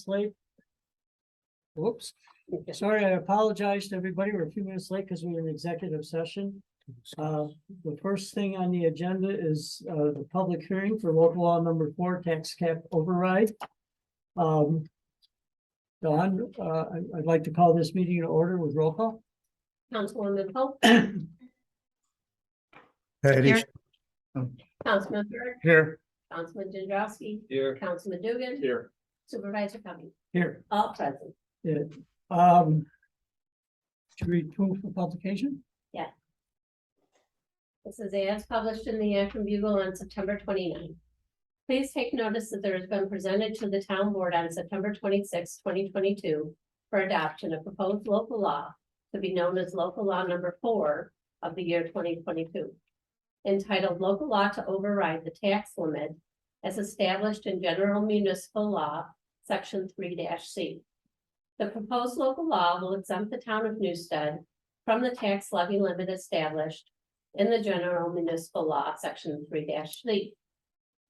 Late. Whoops, sorry, I apologize to everybody. We're a few minutes late because we were in executive session. The first thing on the agenda is the public hearing for local law number 4, tax cap override. Don, I'd like to call this meeting to order with roll call. Councilwoman Pope, Here. Councilman Burke, Here. Councilman Jandrowski, Here. Councilman Dugan, Here. Supervisor Cummings, Here. all present. Yeah. Should we move for publication? This is as published in the Akron Bugle on September 29th. Please take notice that there has been presented to the town board on September 26, 2022 for adoption a proposed local law to be known as local law number 4 of the year 2022. Entitled Local Law to Override the Tax Limit as established in General Municipal Law, Section 3-C. The proposed local law will exempt the town of Newstead from the tax levy limit established in the General Municipal Law, Section 3-C.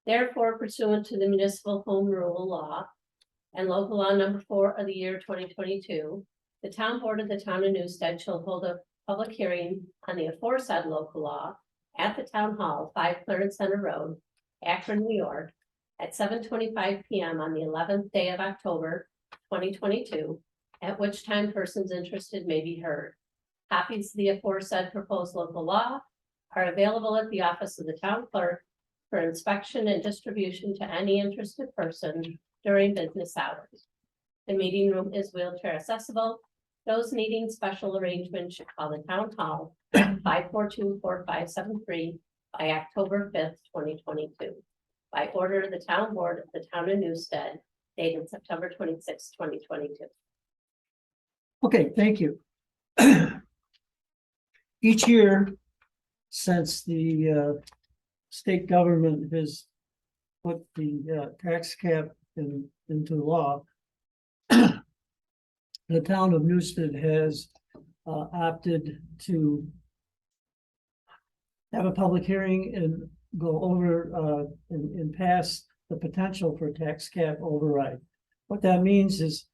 Therefore, pursuant to the Municipal Home Rule Law and Local Law number 4 of the year 2022, the Town Board of the Town of Newstead shall hold a public hearing on the aforesaid local law at the Town Hall, 5 Clarence Center Road, Akron, New York, at 7:25 p.m. on the 11th day of October, 2022, at which time persons interested may be heard. Copies of the aforesaid proposed local law are available at the office of the town clerk for inspection and distribution to any interested person during business hours. The meeting room is wheelchair accessible. Those needing special arrangements should call the town hall 542-4573 by October 5th, 2022. By order of the town board of the town of Newstead, dated September 26, 2022. Okay, thank you. Each year since the state government has put the tax cap into law, the town of Newstead has opted to have a public hearing and go over and pass the potential for tax cap override. What that means is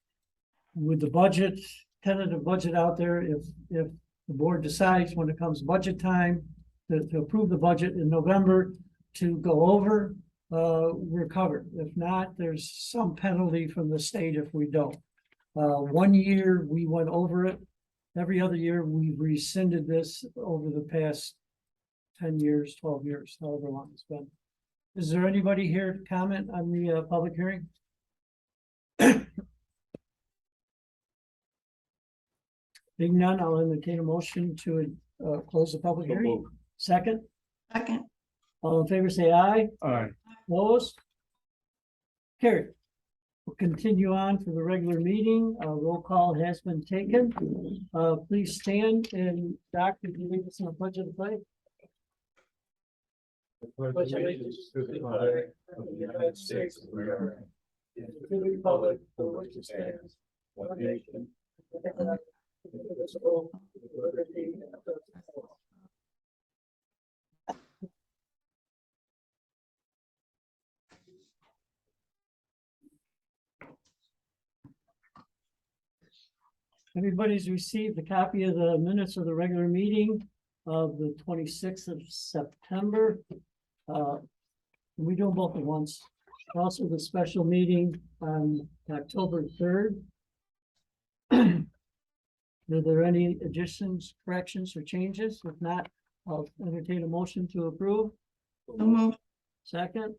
with the budget, tentative budget out there, if the board decides when it comes budget time to approve the budget in November to go over, we're covered. If not, there's some penalty from the state if we don't. 1 year we went over it. Every other year we've rescinded this over the past 10 years, 12 years, however long it's been. Is there anybody here to comment on the public hearing? Being none, I'll entertain a motion to close the public hearing. Second, Second. all in favor, say aye. Aye. Opposed? Carried. We'll continue on for the regular meeting. Roll call has been taken. Please stand and Doctor, can you lead us in a pledge of the flag? Pledge allegiance to the flag of the United States of America, and to the republic for which it stands, one nation, indivisible, with liberty and justice for all. Everybody's received a copy of the minutes of the regular meeting of the 26th of September. We do them both at once. Also the special meeting on October 3rd. Are there any additions, corrections, or changes? If not, I'll entertain a motion to approve. So moved. Second.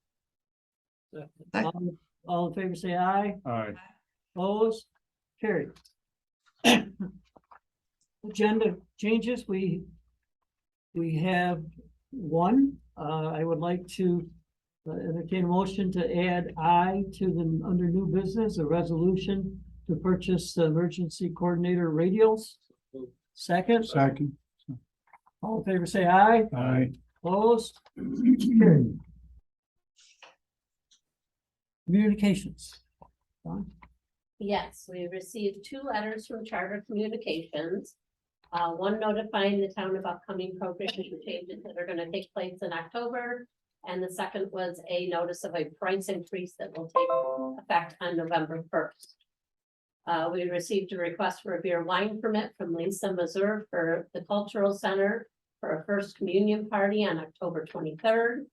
Second. All in favor, say aye. Aye. Opposed? Carried. Agenda changes, we have one. I would like to entertain a motion to add I to the under new business, a resolution to purchase the emergency coordinator radios. Second, Second. all in favor, say aye. Aye. Opposed? Carried. Communications. Don? Yes, we received 2 letters from Charter Communications. One notifying the town of upcoming program changes that are going to take place in October, And the second was a notice of a price increase that will take effect on November 1st. We received a request for a beer wine permit from Lisa Mazur for the Cultural Center for a first communion party on October 23rd.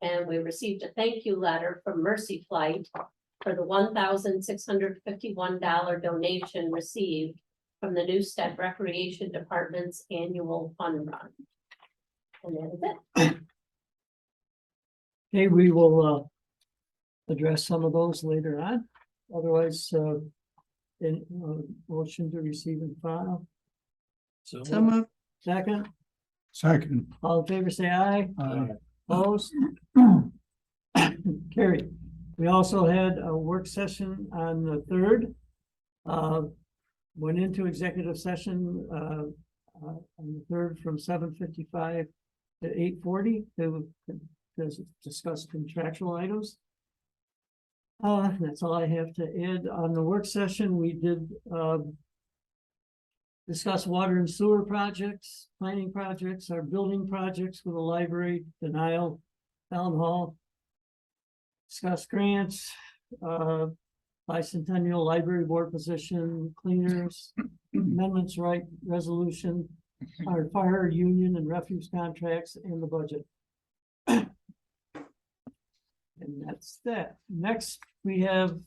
And we received a thank you letter from Mercy Flight for the $1,651 donation received from the Newstead Recreation Department's annual fun run. And that is it. Okay, we will address some of those later on. Otherwise, motion to receive and file. So moved. Second, Second. all in favor, say aye. Aye. Opposed? Carried. We also had a work session on the 3rd. Went into executive session on the 3rd from 7:55 to 8:40 to discuss contractual items. That's all I have to add. On the work session, we did discuss water and sewer projects, planning projects, our building projects with the library, denial, town hall. Discuss grants, bicentennial library board position, cleaners, amendments right resolution, our fire union and refuse contracts, and the budget. And that's that. Next, we have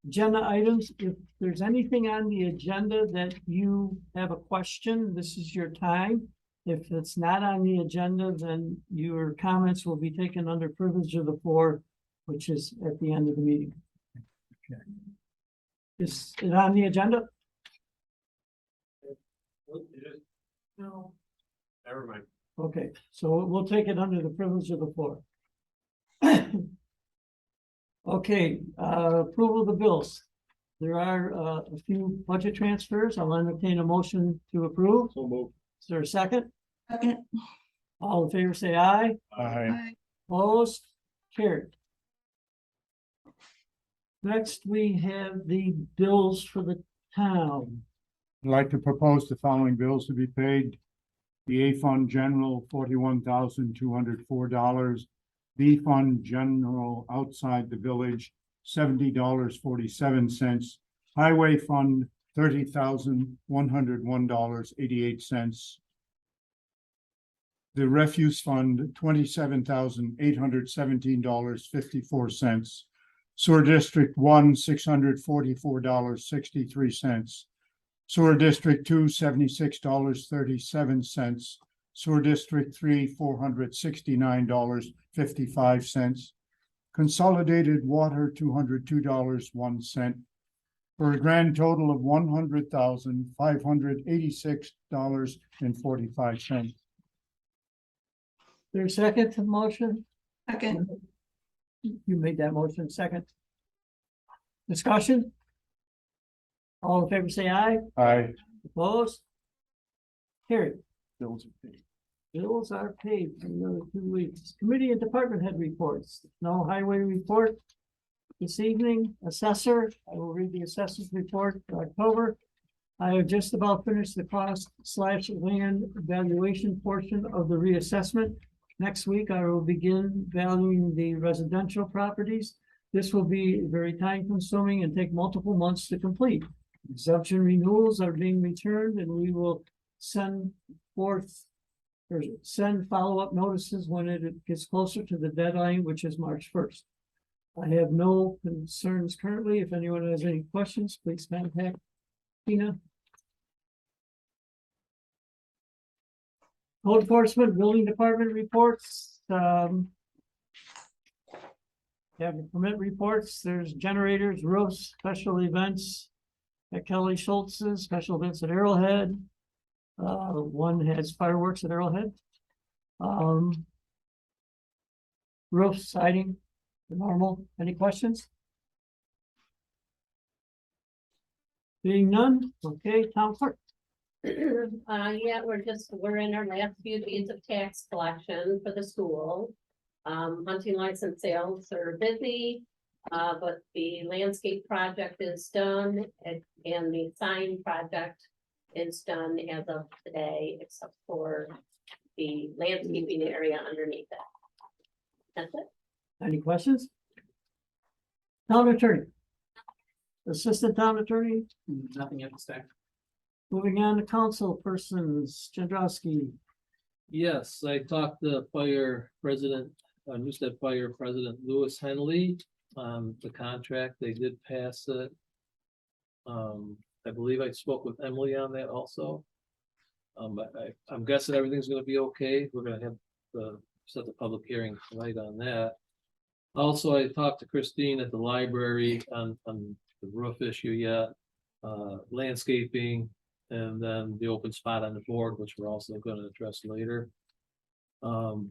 agenda items. If there's anything on the agenda that you have a question, this is your time. If it's not on the agenda, then your comments will be taken under privilege of the floor, which is at the end of the meeting. Okay. Is it on the agenda? No. Never mind. Okay, so we'll take it under the privilege of the floor. Okay, approval of the bills. There are a few budget transfers. I'll entertain a motion to approve. So move. Is there a second? Second. All in favor, say aye. Aye. Aye. Opposed? Carried. Next, we have the bills for the town. I'd like to propose the following bills to be paid. The A Fund General, $41,204. B Fund General outside the village, $70.47. Highway Fund, $30,101.88. The Refuse Fund, $27,817.54. Sewer District 1, $644.63. Sewer District 2, $76.37. Sewer District 3, $469.55. Consolidated Water, $202.01. For a grand total of $100,586.45. There's a second to the motion? Second. You made that motion, second. Discussion? All in favor, say aye. Aye. Opposed? Carried. Bills are paid. Bills are paid for another 2 weeks. Committee and department head reports. No highway report this evening. Assessor, I will read the assessor's report for October. I have just about finished the cost/land valuation portion of the reassessment. Next week, I will begin valuing the residential properties. This will be very time consuming and take multiple months to complete. Exemption renewals are being returned and we will send forth or send follow-up notices when it gets closer to the deadline, which is March 1st. I have no concerns currently. If anyone has any questions, please contact Tina. Code enforcement, building department reports, have permit reports, there's generators, roofs, special events at Kelly Schultz's, special events at Arrowhead. One has fireworks at Arrowhead. Roof siding, the normal. Any questions? Being none, okay, town clerk. Yeah, we're in our last few days of tax collection for the school. Hunting license sales are busy, but the landscape project is done and the sign project is done as of today, except for the landscaping area underneath it. That's it. Any questions? Town attorney. Assistant town attorney, Nothing at this time. moving on to council persons, Jandrowski. Yes, I talked to Fire President, Newstead Fire President Louis Henley on the contract. They did pass it. I believe I spoke with Emily on that also. I'm guessing everything's gonna be okay. We're gonna have set the public hearing tonight on that. Also, I talked to Christine at the library on the roof issue yet, landscaping, and then the open spot on the board, which we're also gonna address later. Got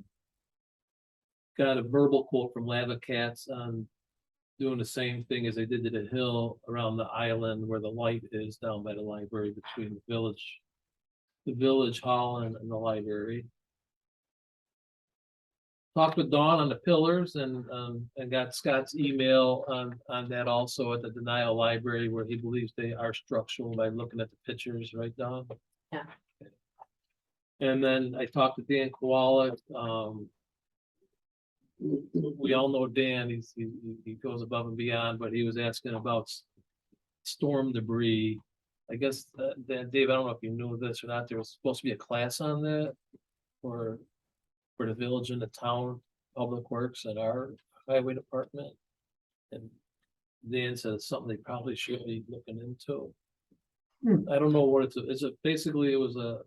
a verbal quote from Lava Cats on doing the same thing as they did to the hill around the island where the light is down by the library between the village hall and the library. Talked with Dawn on the pillars and got Scott's email on that also at the denial library where he believes they are structural by looking at the pictures, right, Dawn? Yeah. And then I talked to Dan Koala. We all know Dan, he goes above and beyond, but he was asking about storm debris. I guess, Dave, I don't know if you knew this or not, there was supposed to be a class on that for the village and the town, public works and our highway department. And Dan said it's something they probably should be looking into. I don't know what basically it was a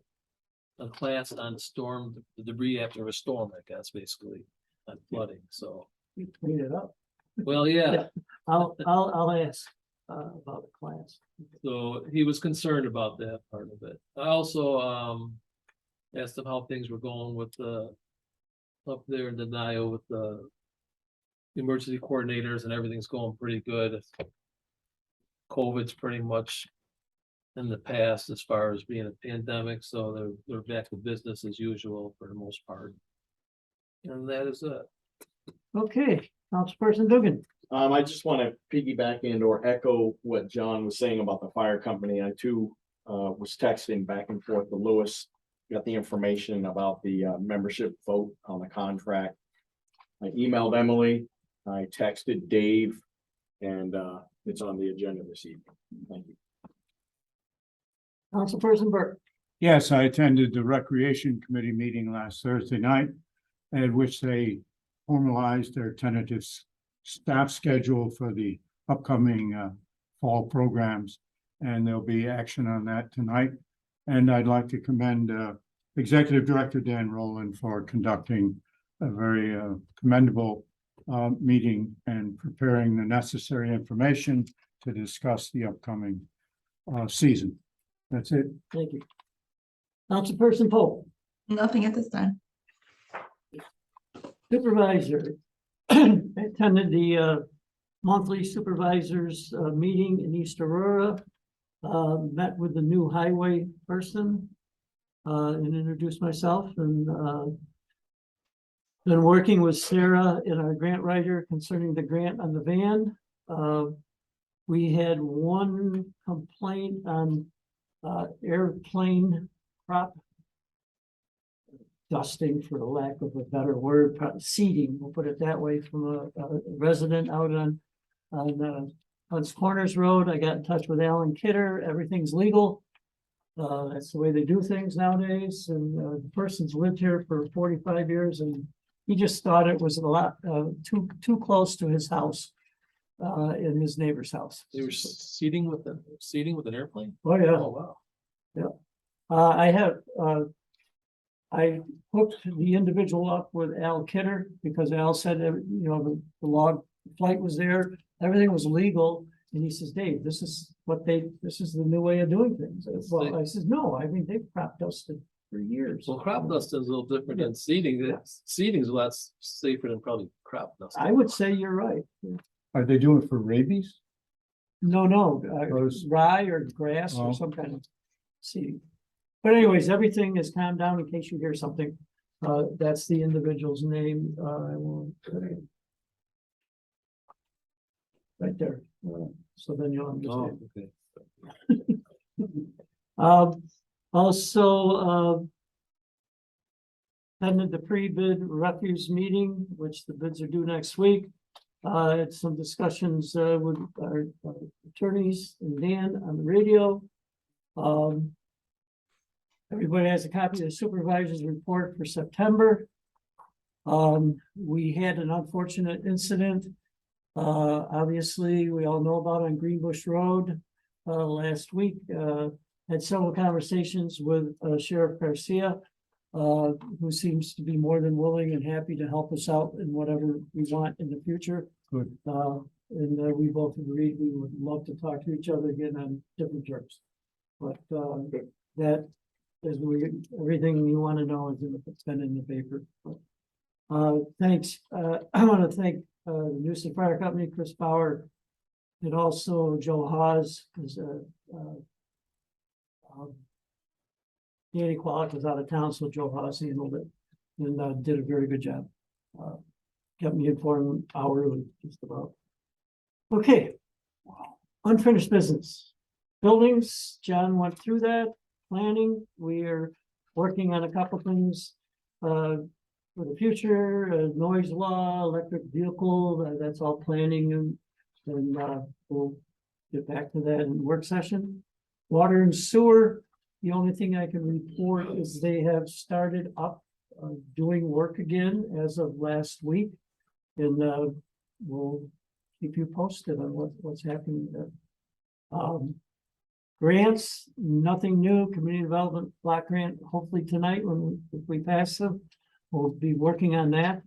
class on the debris after a storm, I guess, basically, on flooding, so, You clean it up. well, yeah. I'll ask about the class. So he was concerned about that part of it. I also asked him how things were going with up there in denial with the emergency coordinators and everything's going pretty good. COVID's pretty much in the past as far as being a pandemic, so they're back to business as usual for the most part. And that is it. Okay, Councilperson Dugan. I just want to piggyback and or echo what John was saying about the fire company. I too was texting back and forth to Lewis. Got the information about the membership vote on the contract. I emailed Emily, I texted Dave, and it's on the agenda this evening. Thank you. Councilperson Burke. Yes, I attended the Recreation Committee meeting last Thursday night, at which they formalized their tentative staff schedule for the upcoming fall programs. And there'll be action on that tonight. And I'd like to commend Executive Director Dan Rowland for conducting a very commendable meeting and preparing the necessary information to discuss the upcoming season. That's it. Thank you. Councilperson Pope. Nothing at this time. Supervisor. Attended the monthly supervisors meeting in East Aurora. Met with the new highway person and introduced myself and been working with Sarah and our grant writer concerning the grant on the van. We had one complaint on airplane prop dusting, for the lack of a better word, seating, we'll put it that way, from a resident out on Hunts Corners Road. I got in touch with Alan Kidder. Everything's legal. That's the way they do things nowadays. And the person's lived here for 45 years, and he just thought it was a lot too close to his house, in his neighbor's house. They were seating with an airplane? Oh, yeah. Oh, wow. I hooked the individual up with Al Kidder because Al said, the log flight was there, everything was legal. And he says, Dave, this is the new way of doing things. Well, I said, no, I mean, they've crop dusted for years. Well, crop dusting is a little different than seeding. Yes. Seeding is a lot safer than probably crop dusting. I would say you're right. Are they doing it for rabies? No, Those- rye or grass or Oh. some kind of seed. But anyways, everything is calmed down in case you hear something. That's the individual's name. I will. Right there. So then you'll Oh, understand. okay. Also, attended the pre-bid refuse meeting, which the bids are due next week. Had some discussions with our attorneys and Dan on the radio. Everybody has a copy of the supervisor's report for September. We had an unfortunate incident. Obviously, we all know about on Greenbush Road last week. Had several conversations with Sheriff Garcia, who seems to be more than willing and happy to help us out in whatever we want in the future. Good. And we both agreed we would love to talk to each other again on different terms. But that is everything you want to know is it's been in the paper. Thanks. I want to thank the Newson Fire Company, Chris Bauer, and also Joe Hawes, because Danny Quallick was out of town, so Joe Hawes handled it and did a very good job. Kept me informed hourly, just about. Okay. Unfinished business. Buildings, John went through that. Planning, we are working on a couple things for the future, noise law, electric vehicle, that's all planning and we'll get back to that in work session. Water and sewer, the only thing I can report is they have started up doing work again as of last week. And we'll keep you posted on what's happening there. Grants, nothing new, community development block grant, hopefully tonight if we pass them, we'll be working on that.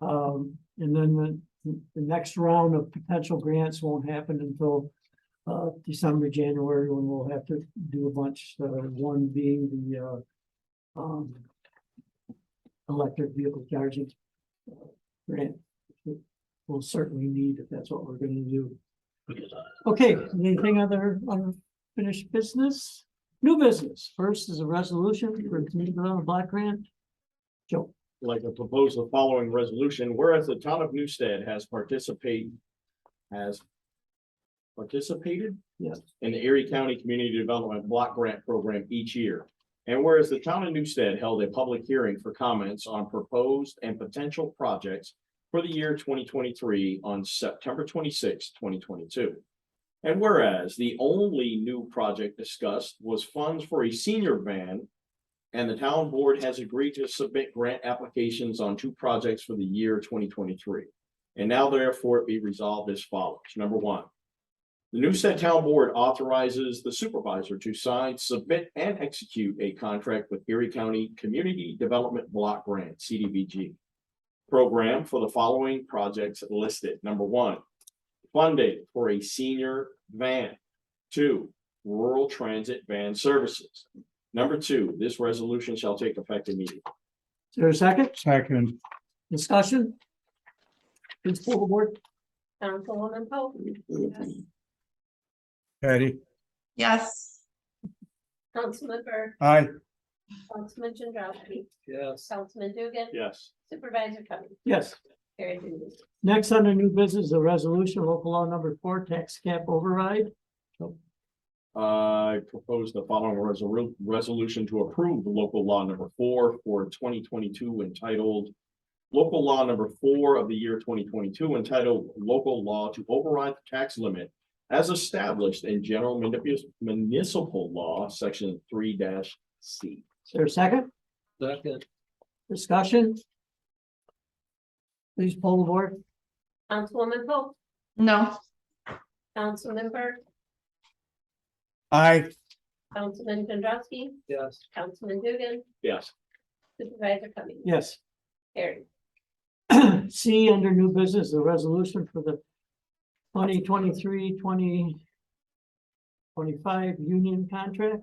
And then the next round of potential grants won't happen until December, January, when we'll have to do a bunch, one being the electric vehicle charging grant. We'll certainly need if that's what we're gonna do. Okay, anything other unfinished business? New business. First is a resolution for the community development block grant. Joe. I'd like to propose the following resolution, whereas the town of Newstead has participated Yes. in the Erie County Community Development Block Grant Program each year. And whereas the town of Newstead held a public hearing for comments on proposed and potential projects for the year 2023 on September 26, 2022. And whereas the only new project discussed was funds for a senior van, and the town board has agreed to submit grant applications on 2 projects for the year 2023. And now therefore it be resolved as follows. Number 1, the Newstead Town Board authorizes the supervisor to sign, submit, and execute a contract with Erie County Community Development Block Grant, CDBG, program for the following projects listed. Number 1, funding for a senior van. 2, rural transit van services. Number 2, this resolution shall take effect immediately. Is there a second? Second. Discussion? Please pull the board. Councilwoman Pope, Patty. yes, Councilman Burke, Aye. Councilman Gendrowski, Yes. Councilman Dugan, Yes. Supervisor Cummings. Yes. Carried unanimously. Next under new business, a resolution, local law number 4, tax cap override. I propose the following resolution to approve the local law number 4 for 2022 entitled local law number 4 of the year 2022 entitled local law to override the tax limit as established in general municipal law, section 3-C. Is there a second? Second. Discussion? Please pull the board. Councilwoman Pope, no, Councilman Burke, Aye. Councilman Gendrowski, Yes. Councilman Dugan, Yes. Supervisor Cummings. Yes. Carried. C under new business, a resolution for the 2023-2025 union contract.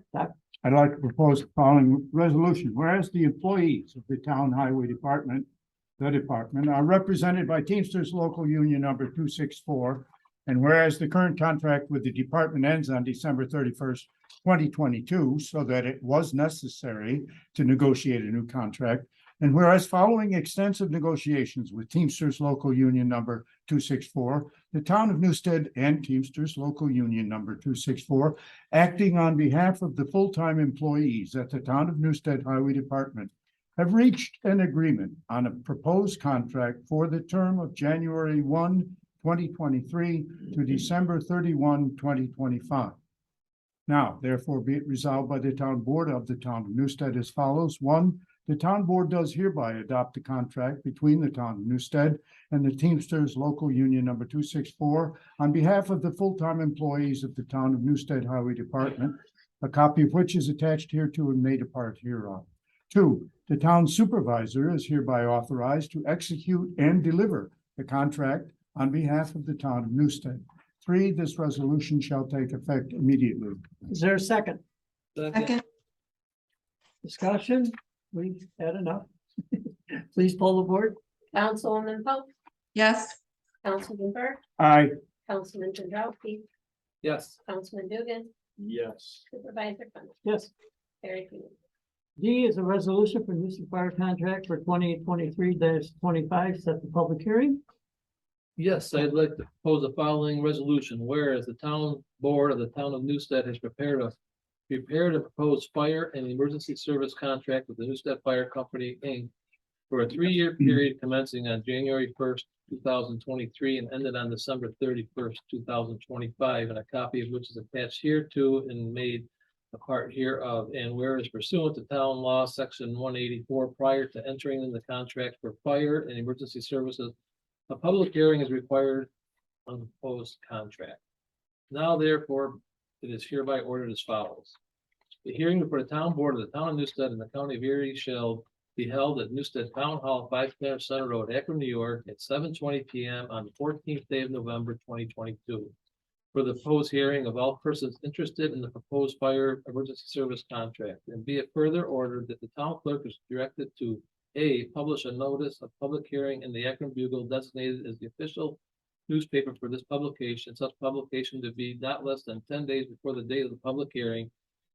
I'd like to propose the following resolution, whereas the employees of the town highway department, the department are represented by Teamsters Local Union number 264. And whereas the current contract with the department ends on December 31st, 2022, so that it was necessary to negotiate a new contract. And whereas following extensive negotiations with Teamsters Local Union number 264, the town of Newstead and Teamsters Local Union number 264, acting on behalf of the full-time employees at the town of Newstead Highway Department, have reached an agreement on a proposed contract for the term of January 1, 2023 to December 31, 2025. Now, therefore, be it resolved by the town board of the town of Newstead as follows. One, the town board does hereby adopt a contract between the town of Newstead and the Teamsters Local Union number 264 on behalf of the full-time employees of the town of Newstead Highway Department, a copy of which is attached hereto and made a part hereof. Two, the town supervisor is hereby authorized to execute and deliver the contract on behalf of the town of Newstead. Three, this resolution shall take effect immediately. Is there a second? second, Discussion? We've had enough. Please poll the board. Councilwoman Pope, yes, Councilman Burke, Aye. Councilman Chazowski, Yes. Councilman Dugan, Yes. Supervisor Clement, Yes. carried unanimously. D is a resolution for Newstead Fire contract for 2023-25. Set the public hearing. Yes, I'd like to propose the following resolution, whereas the town board of the town of Newstead has prepared a proposed fire and emergency service contract with the Newstead Fire Company, Inc. for a 3-year period commencing on January 1st, 2023 and ended on December 31st, 2025, and a copy of which is attached hereto and made a part hereof. And whereas pursuant to town law, section 184, prior to entering in the contract for fire and emergency services, a public hearing is required on the proposed contract. Now therefore, it is hereby ordered as follows. The hearing before the town board of the town of Newstead and the county of Erie shall be held at Newstead Town Hall, 5 Clarence Center Road, Akron, New York, at 7:20 p.m. on the 14th day of November, 2022. For the proposed hearing of all persons interested in the proposed fire emergency service contract, and be it further ordered that the town clerk is directed to A, publish a notice of public hearing in the Akron Bugle designated as the official newspaper for this publication, such publication to be not less than 10 days before the date of the public hearing.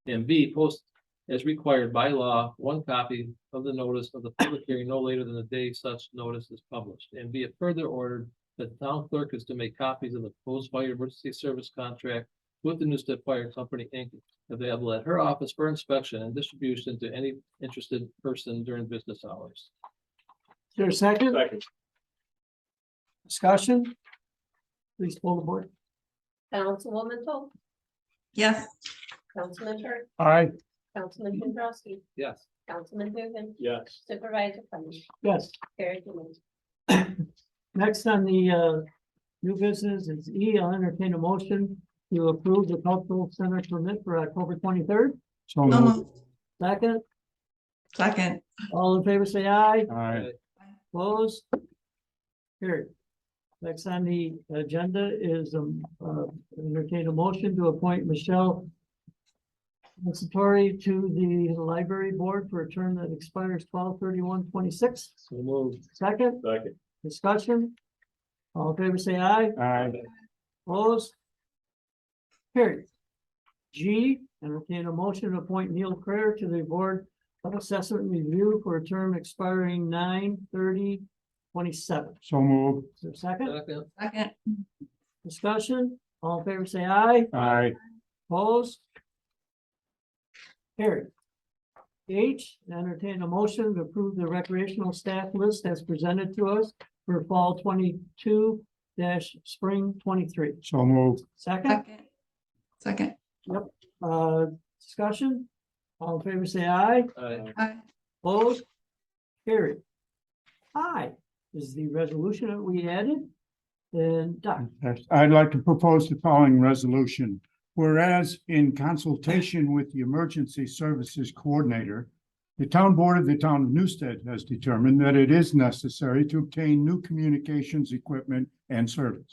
And B, post as required by law, 1 copy of the notice of the public hearing no later than the day such notice is published. And be it further ordered that the town clerk is to make copies of the proposed fire emergency service contract with the Newstead Fire Company, Inc. available at her office for inspection and distribution to any interested person during business hours. Is there a second? Second. Discussion? Please poll the board. Councilwoman Pope, yes, Councilman Burke, Aye. Councilman Chazowski, Yes. Councilman Dugan, Yes. Supervisor Clement, Yes. carried unanimously. Next on the new business is E. I'll entertain a motion to approve the cultural center permit for October 23rd. So so moved. moved, Second, second, all in favor, say aye. Aye. Opposed? Carried. Next on the agenda is entertain a motion to appoint Michelle Satori to the library board for a term that expires 12/31/26. So moved. Second, Second. discussion. All in favor, say aye. Aye. Opposed? Carried. G, entertain a motion to appoint Neil Crair to the Board of Assessment Review for a term expiring 9/30/27. So moved. Is there a second? Second. second, Discussion? All in favor, say aye. Aye. Opposed? Carried. H, entertain a motion to approve the recreational staff list as presented to us for fall 22 spring 23. So moved. Second, second, discussion? All in favor, say aye. Aye. aye, Opposed? Carried. I is the resolution that we added. And Doc, Yes, I'd like to propose the following resolution. Whereas in consultation with the Emergency Services Coordinator, the town board of the town of Newstead has determined that it is necessary to obtain new communications equipment and service.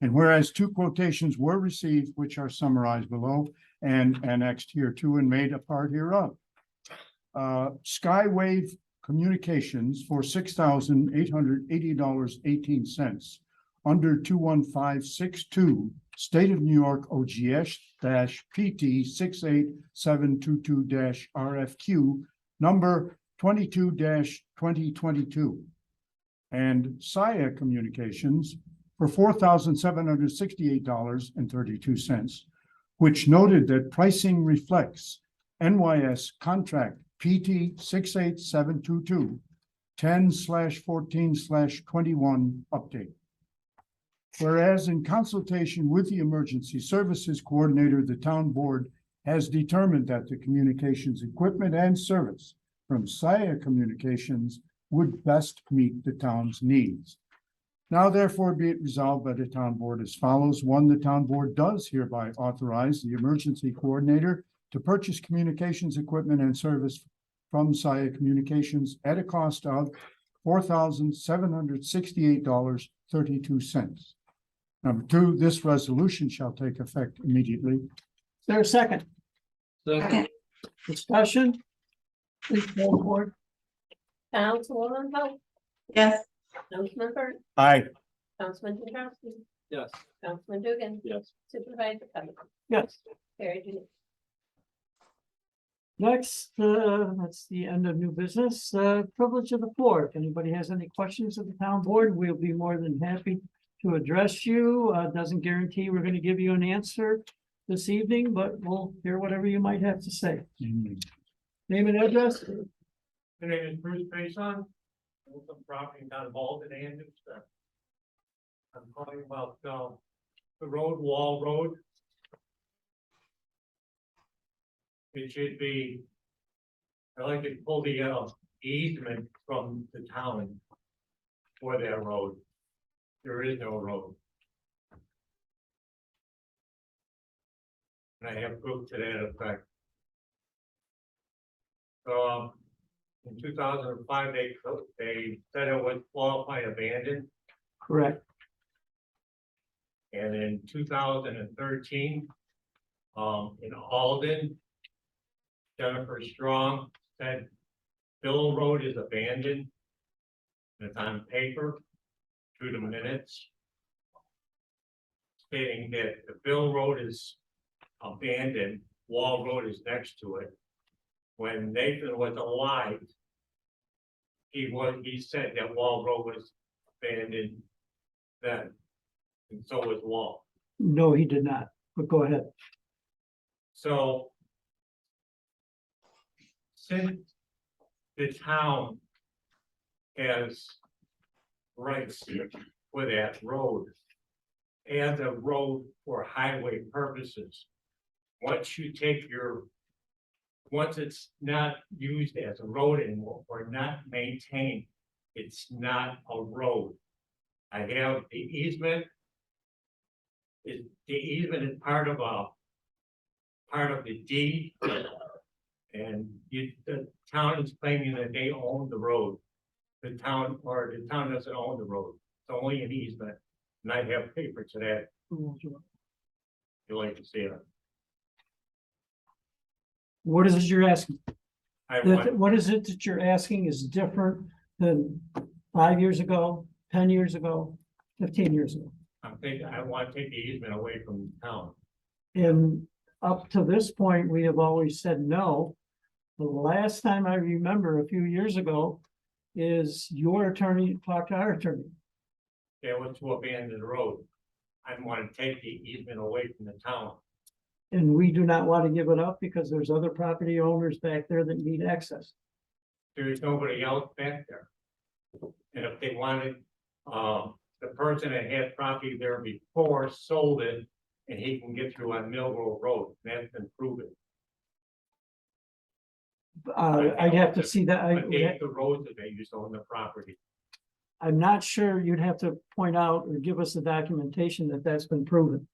And whereas 2 quotations were received, which are summarized below and annexed here to and made a part hereof. Skywave Communications for $6,880.18 under 21562, State of New York OGS PT 68722 RFQ number 22 2022. And SIA Communications for $4,768.32, which noted that pricing reflects NYS contract PT 68722 10/14/21 update. Whereas in consultation with the Emergency Services Coordinator, the town board has determined that the communications equipment and service from SIA Communications would best meet the town's needs. Now therefore be it resolved by the town board as follows. One, the town board does hereby authorize the emergency coordinator to purchase communications equipment and service from SIA Communications at a cost of $4,768.32. Number two, this resolution shall take effect immediately. Is there a second Second. discussion? Please poll the board. Councilwoman Hope, Yes. Councilman Burt, Aye. Councilman Jabrowski, Yes. Councilman Dugan, Yes. Supervisor Covington, Yes. carried unanimously. Next, that's the end of new business, privilege of the floor. If anybody has any questions of the town board, we'll be more than happy to address you. Doesn't guarantee we're gonna give you an answer this evening, but we'll hear whatever you might have to say. Name and address? My name is Bruce Faison. I own some property down in Malden and Newstead. I'm calling about, the road, Wall Road. It should be, I like to pull the, easement from the town for that road. There is no road. And I have proof to that effect. In 2005, they said it was qualified abandoned, Correct. and in 2013, in Alden, Jennifer Strong said Bill Road is abandoned. And it's on paper, to the minutes, stating that the Bill Road is abandoned, Wall Road is next to it. When Nathan was alive, he said that Wall Road was abandoned then, and so was Wall. No, he did not, but go ahead. So since the town has rights for that road as a road for highway purposes, once you take once it's not used as a road anymore or not maintained, it's not a road. I have the easement. The easement is part of the deed. And the town is claiming that they own the road. The town doesn't own the road. It's only an easement. And I have paper to that. You'd like to see it. What is it you're asking? I want, What is it that you're asking is different than 5 years ago, 10 years ago, 15 years ago? I want to take the easement away from the town. And up to this point, we have always said no. The last time I remember a few years ago is your attorney talked to our attorney. It was to abandon the road. I want to take the easement away from the town. And we do not want to give it up because there's other property owners back there that need access. There is nobody else back there. And if they wanted, the person that had property there before sold it, and he can get through on Millville Road, that's been proven. I'd have to see that. But they, the roads that they used on the property. I'm not sure. You'd have to point out or give us the documentation that that's been proven.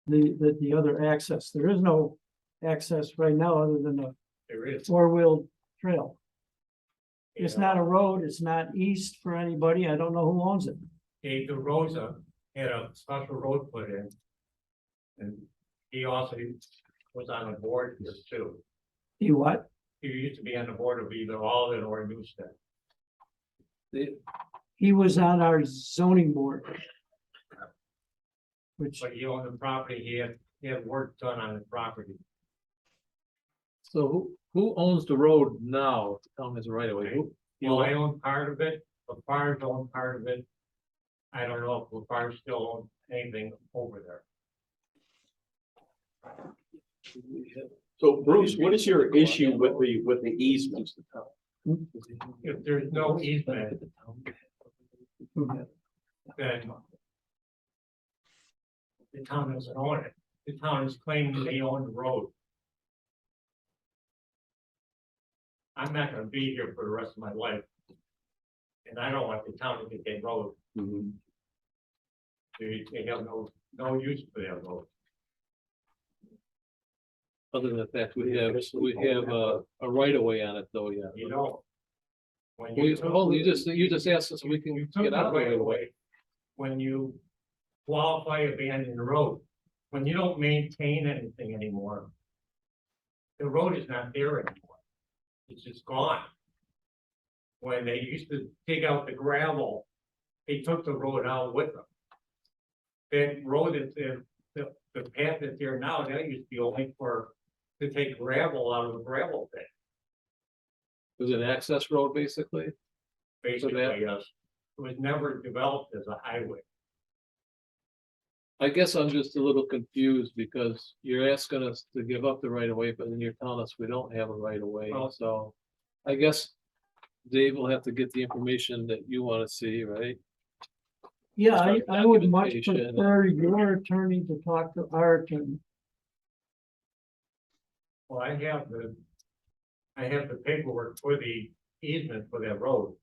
The other access, there is no access right now other than a There is. four-wheel trail. It's And, not a road, it's not east for anybody. I don't know who owns it. Dave DeRosa had a special road put in. And he also was on the board here too. He what? He used to be on the board of either Alden or Newstead. He was on our zoning board. Which, But he owned the property, he had work done on the property. So who owns the road now? Tell me the right away. Who? Well, I own part of it, LaFarge owned part of it. I don't know if LaFarge still owns anything over there. So Bruce, what is your issue with the easement? If there's no easement, then the town doesn't own it. The town is claiming they own the road. I'm not gonna be here for the rest of my life. And I don't want the town to get that road. They have no use for that road. Other than the fact we have a right of way on it though, yeah. You know. When You just asked us so we can you took get the out of the right right of of way. way. When you qualify abandoned road, when you don't maintain anything anymore. The road is not there anymore. It's just gone. When they used to dig out the gravel, they took the road out with them. That road is the path that's there now, that used to be only to take gravel out of the gravel pit, It was an access road basically. basically, yes. It was never developed as a highway. I guess I'm just a little confused because you're asking us to give up the right of way, but then you're telling us we don't have a right of way, Well- so. I guess Dave will have to get the information that you wanna see, right? Yeah, I would much Documentation. prefer your attorney to talk to our attorney. Well, I have the paperwork for the easement for that road.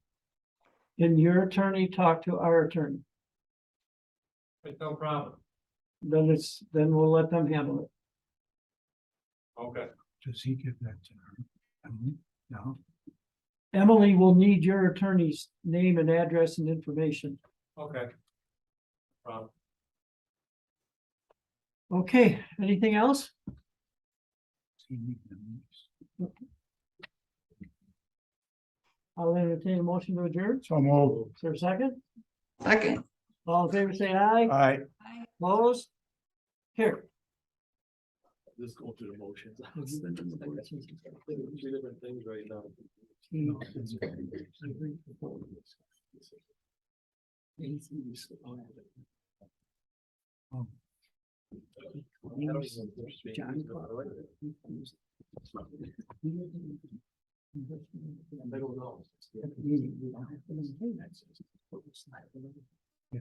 Can your attorney talk to our attorney? It's no problem. Then we'll let them handle it. Okay. Does he give that to her? No. Emily will need your attorney's name and address and information. Okay. Problem. Okay, anything else? I'll entertain a motion to adjourn. So move. Is there a second? Second. All in favor, say aye. Aye. Opposed? Here. Just go through the motions. Three different things right now. I don't know. Yeah.